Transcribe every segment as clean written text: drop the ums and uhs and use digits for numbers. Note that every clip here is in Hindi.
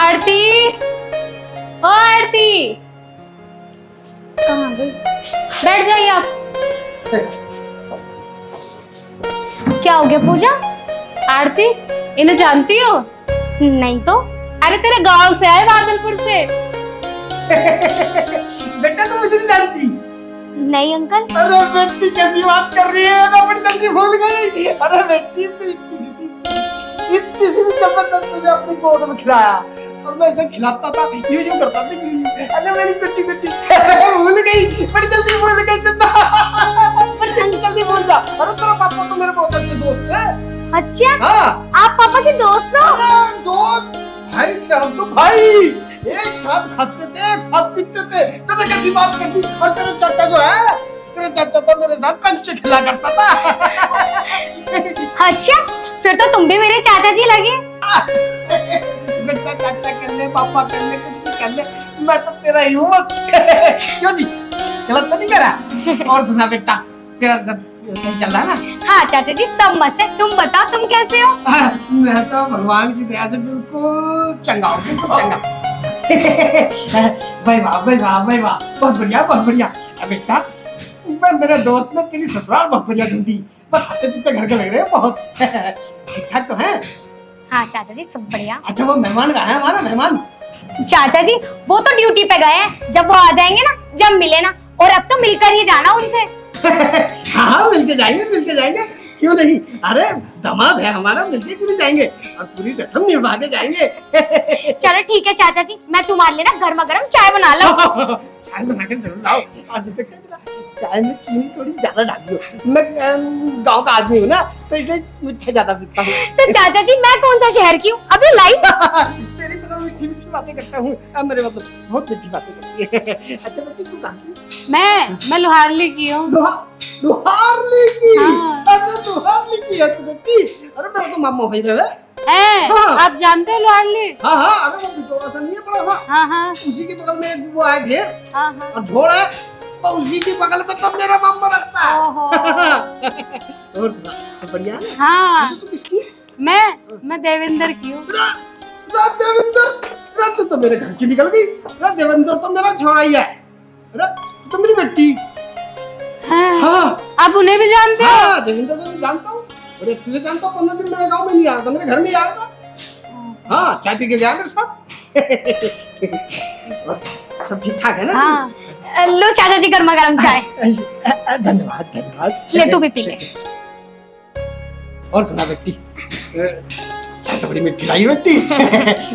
आरती, ओ आरती, कहाँ गई? बैठ जाइए आप। क्या हो गया पूजा? आरती, इन्हें जानती हो? नहीं तो। अरे तेरे गांव से आए, बादलपुर से। बेटा तुम मुझे नहीं जानती? नहीं अंकल। अरे बेटी कैसी बात कर रही है, मैं बड़ी जल्दी भूल गई। अरे बेटी तू इतनी सी भी जबरदस्त तुझे अपनी गोद में खिलाया और मैं इसे खिलाता था, यूं करता था यूं। अरे मेरी बेटी भूल गई, बड़ी जल्दी भूल गई तू तो। बड़ी जल्दी भूल जा। अरे तेरा पापा तो मेरे बहुत अच्छे दोस्त है। अच्छा हाँ आप पापा के दोस्त हो? दोस्त भाई थे हम तो भाई, एक साथ खाते थे, एक साथ पीते थे। तूने कैसी बात कर दी? और तेरे चाचा जो है, तेरे चाचा तो मेरे साथ कंचे खिला करता था। अच्छा फिर तो तुम भी मेरे चाचा जी लगे। बेटा चाचा कर ले, पापा कर ले, कुछ भी कर ले, मैं तो तेरा ही हूँ बस। क्यों जी, गलत तो नहीं करा? और सुना बेटा, तेरा सब सही चल रहा है ना? हाँ चाचा जी सब मस्त है। तुम बताओ तुम कैसे हो? मैं तो भगवान की दया से बिल्कुल चंगा हूँ, बिल्कुल चंगा। भाई वाह, भाई वाह, भाई वाह, बहुत बढ़िया, बहुत बढ़िया। बेटा मेरे दोस्त ने तेरी ससुराल बहुत बढ़िया ढूंढी, बस खाते पीते घर के लग रहे हैं बहुत। ठीक ठाक तो है? हाँ चाचा जी सब बढ़िया। अच्छा वो मेहमान कहाँ है, हमारा मेहमान? चाचा जी वो तो ड्यूटी पे गए हैं, जब वो आ जाएंगे ना जब मिले ना, और अब तो मिलकर ही जाना उनसे। हाँ मिलके जाएंगे, मिलके जाएंगे, क्यों नहीं। अरे दामाद है हमारा, मिलके क्यों नहीं जाएंगे, और पूरी रस्म निभा के जाएंगे। चलो ठीक है चाचा जी, मैं तुम्हारे लिए ना गर्मा गर्म चाय बना लो। चाय बना कर जरूर लाओ। चाय में चीनी थोड़ी ज्यादा डाल दो, मैं गांव का आदमी हूँ ना तो इसलिए मीठा ज्यादा पीता हूँ। तो चाचा जी मैं कौन सा शहर की हूँ, अभी लाई। तेरी तरह मीठी मीठी बातें करता हूँ, मेरे मतलब बहुत मीठी बातें करती है। अच्छा बेटी तू कहाँ की? मैं लोहारली की हूँ। लोहारली की? हाँ। अरे लोहारली की है तू बेटी? अरे मेरा तो मामा भाई रहे है। हाँ। आप जानते हो लोहारली? हाँ हाँ, अरे वो थोड़ा सा नहीं है, बड़ा सा। हाँ हाँ उसी के बगल में वो है घेर, हाँ हाँ। और झोड़ है, तो उसी के बगल में तो मेरा मामा रखता है। ओहो। और सुना, सब बढ़िया है? हाँ वैसे तू किसकी? मैं देवेंद्र की हूँ। देवेंद्र तो मेरे घर की निकल गई। देवेंद्र तो मेरा छोरा ही है, तो मेरी बेटी। हाँ। हाँ आप उन्हें भी जानते हो? हाँ देवेंद्र को जानता हूँ, और अच्छे से जानता हूँ। 15 दिन मेरे गांव में नहीं आया था, मेरे घर में ही आया था। हाँ चाय पी के गया मेरे साथ। सब ठीक ठाक है ना? हाँ। लो चाचा जी गर्मा गर्म चाय। धन्यवाद धन्यवाद। ले तू भी पी ले। और सुना बेटी, चाय तो बड़ी मीठी लाई बेटी।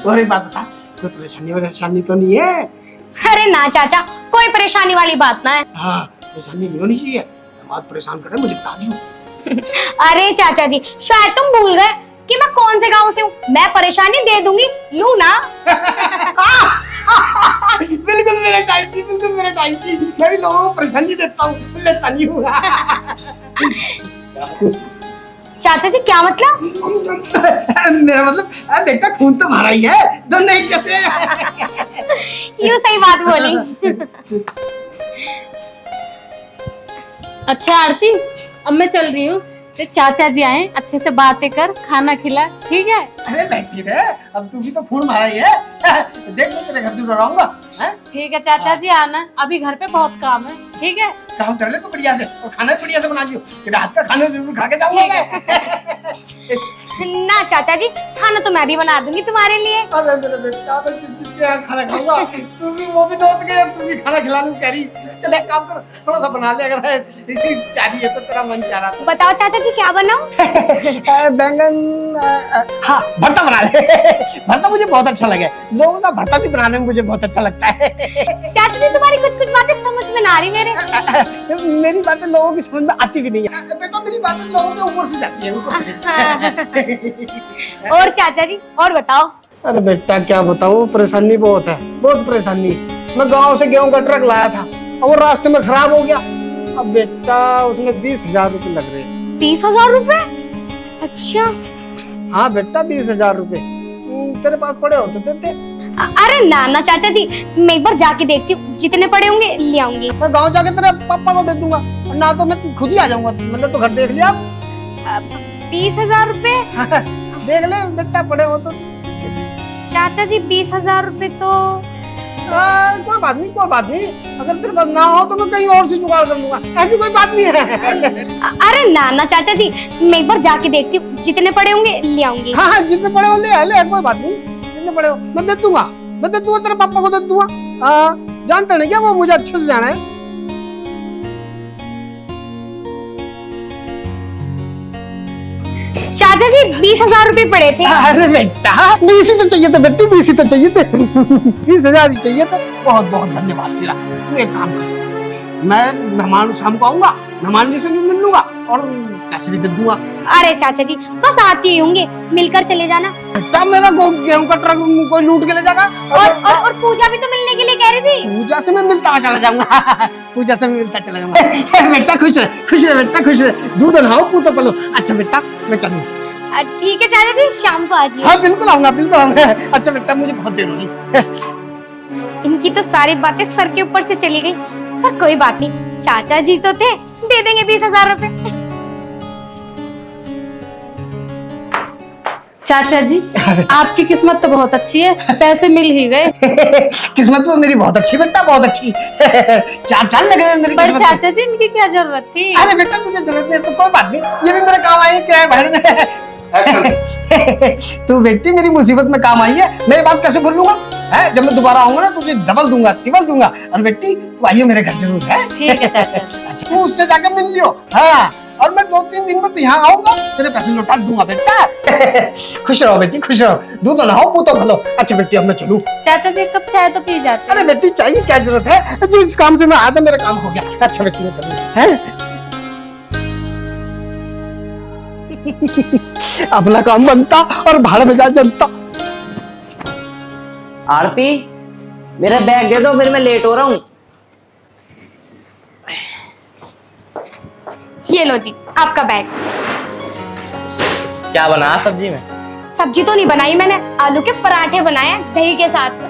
और एक बात बता, कोई परेशानी तो नहीं है? अरे ना चाचा, कोई परेशानी वाली बात ना है। हाँ परेशानी नहीं होनी चाहिए, दामाद परेशान करे मुझे बता दियो। अरे चाचा जी शायद तुम भूल गए कि मैं कौन से गांव से हूँ, मैं परेशानी दे दूंगी, लू ना। बिल्कुल मेरे टाइम की, बिल्कुल मेरे टाइम की। मैं भी लोगों को परेशानी देता हूँ, लेता नहीं हूँ। चाचा जी क्या मतलब? मेरा मतलब बेटा खून तो हमारा ही है, दोनों एक जैसे। यूं सही बात बोली। अच्छा आरती, अब मैं चल रही हूँ, तो चाचा जी आए, अच्छे से बातें कर, खाना खिला, ठीक है? अरे बैठी रहे, अब तू भी तो खून हमारा ही है। देख मैं तेरे घर जरूर रहूंगा। ठीक है चाचा जी, आना, अभी घर पे बहुत काम है, ठीक है? काम कर ले तो बढ़िया से, और खाना भी बढ़िया से बना लियो, तेरे हाथ का खाना जरूर खा के जाऊंगा मैं। ना चाचा जी, खाना तो मैं भी बना दूंगी तुम्हारे लिए। अरे मेरे बेटा, मैं किसके यहाँ खाना खाऊंगा? तू भी वो भी दोस्त के, तू भी खाना खिला लूं कह रही। चल एक काम कर, थोड़ा सा बना ले, अगर चाहिए तो तेरा मन चाह रहा। बताओ चाचा जी क्या बनाऊं? बैंगन, हाँ भरता बना ले। भरता मुझे बहुत अच्छा लगे, लोगों का भरता भी बनाने में मुझे बहुत अच्छा लगता है। चाचा जी तुम्हारी कुछ कुछ बातें समझ में ना आ रही मेरे। मेरी बातें लोगों की समझ में आती भी नहीं है बेटा, मेरी बातें लोगों के ऊपर से जाती है, ऊपर से। और चाचा जी और बताओ। अरे बेटा क्या बताऊं, परेशानी बहुत है, बहुत परेशानी। मैं गांव से गेहूं का ट्रक लाया था, और वो रास्ते में खराब हो गया। अब बेटा उसमें 20,000 रुपए लग रहे हैं। 20,000 रुपए? अच्छा। हाँ बेटा 20,000 रुपए, तेरे पास पड़े हो तो देते। अरे ना ना चाचा जी, मैं एक बार जाके देखती हूँ, जितने पड़े होंगे ले आऊंगी। मैं गांव जाके तेरे पापा को दे दूंगा, ना तो मैं खुद ही आ जाऊंगा। मैंने तो घर देख लिया। 20,000 रुपए? देख ले बेटा, पड़े हो तो। चाचा चाचा जी 20,000 रुपए तो कोई बात नहीं, कोई बात नहीं। अगर तेरे पास ना हो तो मैं कहीं और से जुगाड़ कर लूंगा, ऐसी कोई बात नहीं है। अरे ना ना चाचा जी, मैं एक बार जाके देखती हूँ, जितने पड़े होंगे ले आऊंगी। हाँ हाँ, जितने पड़े हो ले, कोई बात नहीं, जितने पड़े हो मैं दे दूंगा, तेरे पापा को दे दूंगा। जानते नहीं क्या, वो मुझे अच्छे से जाना है। चाचा जी 20,000 रुपए पड़े थे। अरे बेटा 20 ही तो चाहिए थे बेटी, 20 ही तो चाहिए थे। 20,000 ही चाहिए थे। बहुत बहुत धन्यवाद तेरा। तू एक काम कर, मैं मेहमान शाम को आऊंगा, मेहमान जी से भी मिल लूंगा और पैसे भी दे दूंगा। अरे चाचा जी बस आती ही होंगे, मिलकर चले जाना। बेटा मेरा गेहूं का ट्रक कोई लूट के ले जाएगा। और पूजा भी तो मिलने के लिए कह रही थी। पूजा से मैं मिलता चला जाऊंगा। पूजा से मिलता चला जाऊंगा। बेटा खुश रहे बेटा, खुश रहे। दूध नहाओ पूतो पलो। अच्छा बेटा मैं चलूं। ठीक है चाचा जी, शाम को आ जाइए। हाँ बिल्कुल आऊंगा, बिल्कुल आऊंगा। अच्छा बेटा मुझे बहुत देर होगी। इनकी तो सारी बातें सर के ऊपर से चली गई, पर कोई बात नहीं, चाचा जी तो थे, दे देंगे 20,000 रुपए। चाचा जी आपकी किस्मत तो बहुत अच्छी है, पैसे मिल ही गए। किस्मत तो मेरी बहुत अच्छी बेटा, बहुत अच्छी। चार लग रहे हैं मेरी पर चाचा जी इनकी क्या जरूरत थी? अरे बेटा तुझे जरूरत नहीं तो कोई बात नहीं, ये भी मेरे काम आई है किराए भाड़े में। तू बेटी मेरी मुसीबत में काम आई है, मैं ये बात कैसे भूल लूंगा? है जब मैं दोबारा आऊंगा ना तुझे डबल दूंगा, ट्रिपल दूंगा। और बेटी तू आइए मेरे घर जरूर है। ठीक है चाचा। अच्छा तू उससे जाकर मिल लियो। हाँ और मैं 2-3 दिन में तो यहाँ आऊंगा, तेरे पैसे लौटा दूंगा बेटा। खुश रहो बेटी, खुश रहो। दूध नहाओ पूतो भलो। अच्छा बेटी अब मैं चलूं। चाचा जी एक कप चाय तो पी जाते। अरे बेटी चाहिए क्या जरूरत है, जिस काम से मैं आया था मेरा काम हो गया। अच्छा बेटी मैं चलूं है। अपना काम बनता और भाड़ा में जा जनता। आरती मेरा बैग दे दो, फिर मैं लेट हो रहा हूँ। ये लो जी आपका बैग। क्या बना सब्जी में? सब्जी तो नहीं बनाई मैंने, आलू के पराठे बनाए दही के साथ।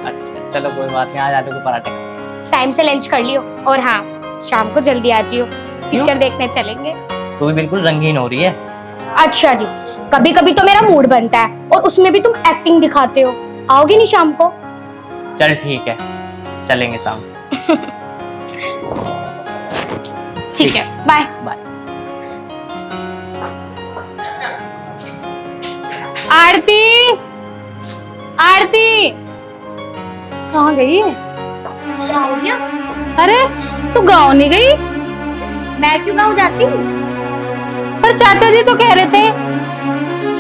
अच्छा चलो कोई बात नहीं, आज आलू के पराठे। टाइम से लंच कर लियो, और हाँ शाम को जल्दी आ जियो, पिक्चर देखने चलेंगे। तू भी बिल्कुल रंगीन हो रही है। अच्छा जी, कभी कभी तो मेरा मूड बनता है और उसमें भी तुम एक्टिंग दिखाते हो। आओगे नहीं शाम को? चल ठीक है, चलेंगे शाम। ठीक है, बाय बाय। आरती, आरती कहाँ गई है? क्या हो गया? अरे तू गाँव नहीं गई? मैं क्यों गाँव जाती हूँ? पर चाचा जी तो कह रहे थे।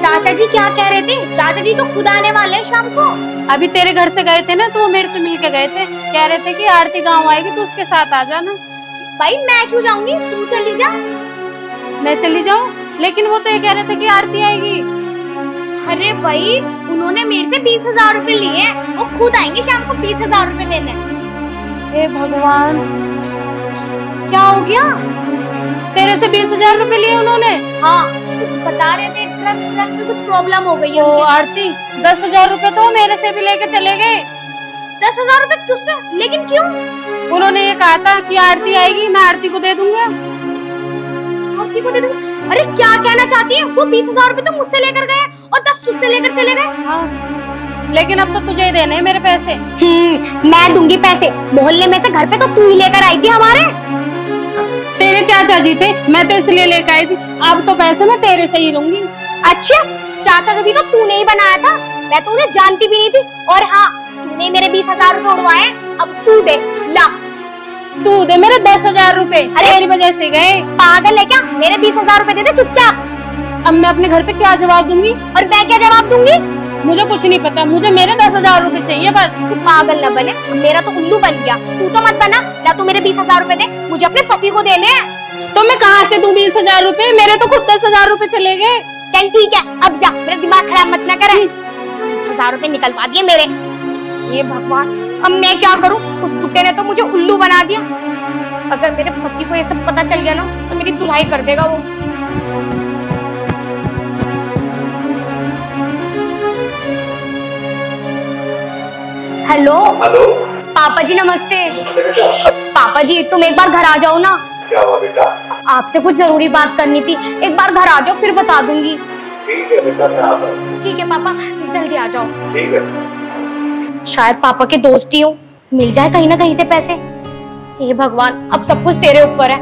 चाचा जी क्या कह रहे थे? चाचा जी तो खुद आने वाले हैं शाम को। अभी तेरे घर से गए थे ना, तो वो मेरे से मिलके गए थे, कह रहे थे कि आरती गाँव आएगी तो उसके साथ आ जाना। भाई मैं क्यों जाऊंगी, तू चली जा। मैं चली जाऊं? लेकिन वो तो ये कह रहे थे कि आरती आएगी। अरे भाई उन्होंने मेरे से 20,000 रुपए लिए हैं, वो खुद आएंगे शाम को 20,000 रुपए देने। हे भगवान, क्या हो गया? तेरे से 20,000 रुपए लिए उन्होंने? हाँ कुछ बता रहे थे, ट्रक में कुछ प्रॉब्लम हो गई है। ओ आरती 10,000 रुपए तो मेरे से भी लेके चले गए। 10,000 रुपए तुझसे? लेकिन क्यों? उन्होंने ये कहा था कि आरती आएगी, मैं आरती को दे दूंगा। आरती को दे दूंगा? अरे क्या कहना चाहती है? वो 20,000 रुपए तो मुझसे लेकर गए और 10 तुझसे लेकर चले गए। हाँ लेकिन अब तो तुझे ही देने हैं मेरे पैसे। मैं दूंगी पैसे, मोहल्ले में से घर पे तो तू ही लेकर आई थी हमारे। तेरे चाचा जी थे, मैं तो इसलिए लेकर आई थी, अब तो पैसे मैं तेरे से ही लूंगी। अच्छा चाचा जी भी तो तूने ही बनाया था, मैं तो उन्हें जानती भी नहीं थी। और हाँ तूने मेरे 20,000 रुपए उड़वाए, अब तू दे। ला तू दे मेरे 10,000 रुपए, तेरी वजह से गए। पागल है क्या? मेरे 20,000 रुपए दे दे चुपचाप। अब मैं अपने घर पे क्या जवाब दूंगी? और मैं क्या जवाब दूंगी? मुझे कुछ नहीं पता, मुझे मेरे 10,000 रुपए चाहिए बस। तू पागल न बने, मेरा तो उल्लू बन गया, तू तो मत बना। ला तू मेरे 20,000 रुपए दे, मुझे अपने पति को देने हैं। तो मैं कहाँ से दूं 20,000 रुपए? मेरे तो खुद 10,000 रुपए चले गए। चल ठीक है अब जा, मेरा दिमाग खराब मत ना करे। 20,000 रुपए निकलवा दिए मेरे। ये भगवान अब मैं क्या करूं? उस बुड्ढे ने तो मुझे उल्लू बना दिया। अगर मेरे पति को ये सब पता चल गया ना तो मेरी धुलाई कर देगा वो। हेलो हेलो पापा जी नमस्ते। पापा जी तुम एक बार घर आ जाओ ना। क्या हुआ बेटा? आपसे कुछ जरूरी बात करनी थी, एक बार घर आ जाओ फिर बता दूंगी। ठीक है बेटा मैं आता हूँ। ठीक है पापा जल्दी आ जाओ। ठीक है। शायद पापा के दोस्त ही हो, मिल जाए कहीं ना कहीं से पैसे। हे भगवान, अब सब कुछ तेरे ऊपर है।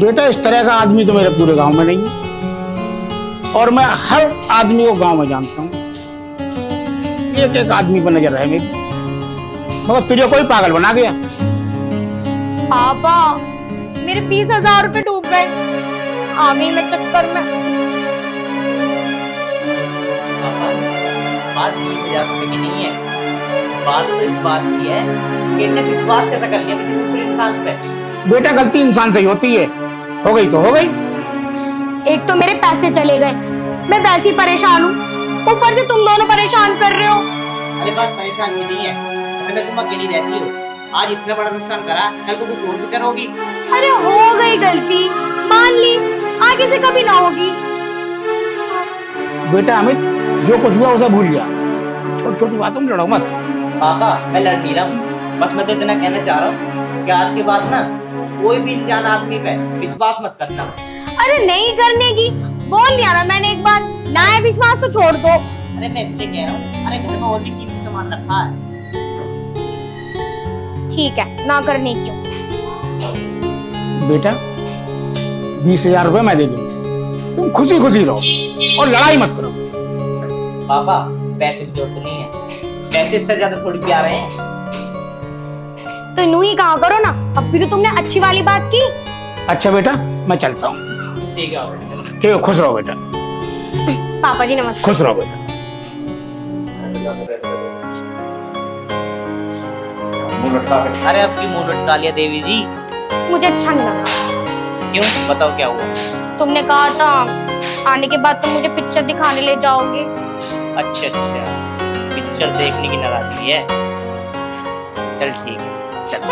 बेटा इस तरह का आदमी तो मेरे पूरे गांव में नहीं है, और मैं हर आदमी को गांव में जानता हूँ। एक एक आदमी पर नजर है मेरी, मगर तुझे कोई पागल बना गया। पापा, मेरे 20,000 रुपए डूब गए आमी में चक्कर में। पापा, बात 20,000 रुपए की नहीं है, बात तो इस बात की है कि इन्हें विश्वास कैसा कर लिया किसी दूसरे इंसान पे। बेटा गलती इंसान से ही होती है, हो गई तो हो गई। एक तो मेरे पैसे चले गए, मैं वैसे ही परेशान हूँ, ऊपर से तुम दोनों परेशान कर रहे हो। अरे बात परेशान की नहीं है, हमें तुम अकेली रहती हो, आज इतना बड़ा नुकसान करा, कल को कुछ और भी करोगी। अरे हो गई गलती, मान ली, आगे से कभी ना होगी। बेटा अमित, जो कुछ हुआ उसे भूल जा, छोटी छोटी बातों में लड़ो मत। पापा मैं लड़ नहीं रहा हूँ, बस मैं तो इतना कहना चाह रहा हूँ कि आज के बाद ना कोई भी अनजान आदमी पे विश्वास मत करना। अरे नहीं करने की बोल दिया ना मैंने एक बार, ना है विश्वास तो छोड़ दो। अरे मैं इसलिए कह रहा हूँ, अरे घर में और भी कीमती सामान रखा है। ठीक है, ना करने की। बेटा 20,000 रुपए मैं दे दूँ, तुम खुशी खुशी रहो और लड़ाई मत करो। पापा पैसे की जरूरत नहीं है, पैसे इससे ज्यादा थोड़ी प्यार है। तो यूं ही कहा करो ना, अब भी तो तुमने अच्छी वाली बात की। अच्छा बेटा मैं चलता हूँ। ठीक है, ठीक है, खुश रहो बेटा। पापा जी नमस्ते। खुश रहो बेटा। अरे अब क्यों मुंह लटका लिया देवी जी? मुझे अच्छा नहीं लगा। क्यों, बताओ क्या हुआ? तुमने कहा था आने के बाद तुम मुझे पिक्चर दिखाने ले जाओगे। अच्छा अच्छा, पिक्चर देखने की नाराजगी है। चल ठीक है, चल।